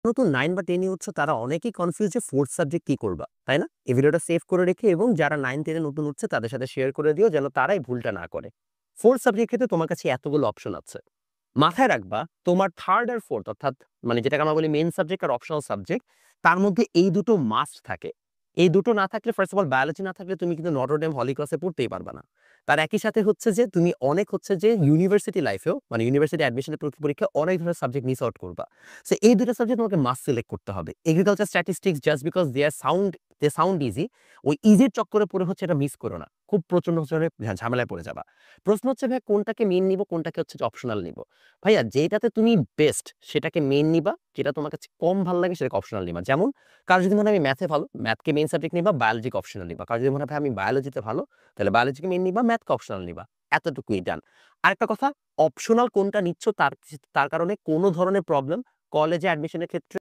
নতুন 9 বা 10 এ উঠছো তারা অনেকেই কনফিউজ যে 4th সাবজেক্ট কি করবা, তাই না? এই ভিডিওটা সেভ করে রেখে এবং যারা 9-10 এ নতুন উঠছে তাদের সাথে শেয়ার করে দিও যেন তারাই ভুলটা না করে। 4th সাবজেক্ট ক্ষেত্রে তোমার কাছে এতগুলো অপশন আছে। মাথায় রাখবা তোমার 3rd আর 4th অর্থাৎ মানে যেটাকে আমরা বলি মেইন সাবজেক্ট আর অপশনাল সাবজেক্ট, তার মধ্যে এই দুটো মাস্ট থাকে। এই দুটো না থাকলে ফার্স্ট অফ অল বায়োলজি না থাকলে তুমি কিন্তু নটরডেম হলি ক্রসে পড়তেই পারবা না। তার একই সাথে হচ্ছে যে তুমি অনেক হচ্ছে যে ইউনিভার্সিটি লাইফেও মানে ইউনিভার্সিটি অ্যাডমিশনের পরীক্ষা অনেক ধরনের সাবজেক্ট মিস আউট করবা। সো এই দুটো সাবজেক্ট তোমাকে মাস্ট সিলেক্ট করতে হবে। Agriculture statistics just because they sound easy, ওই ইজির চক্করে পড়ে হচ্ছে এটা মিস করো না। খুব প্রচন্ড ধরনের ঝামেলায় পড়ে যাবা। প্রশ্ন হচ্ছে ভাই কোনটাকে মেইন নিব, কোনটাকে হচ্ছে অপশনাল নিব? ভাইয়া যেটাতে তুমি বেস্ট সেটাকে মেইন নিবা, যেটা তোমার কাছে কম ভাল লাগে সেটাকে অপশনাল নিবা। যেমন কারো যদি মনে হয় আমি ম্যাথে ভালো, ম্যাথকে মেইন সাবজেক্ট নিবা, বায়োলজিকে অপশনাল নিবা। কারো যদি মনে হয় ভাই আমি বায়োলজিতে ভালো, তাহলে বায়োলজিকে মেইন নিবা, ম্যাথকে অপশনাল নিবা। এতটুকুই ডান। আরেকটা কথা, অপশনাল কোনটা নিচ্ছ তার কারণে কোনো ধরনের প্রবলেম কলেজে অ্যাডমিশনের ক্ষেত্রে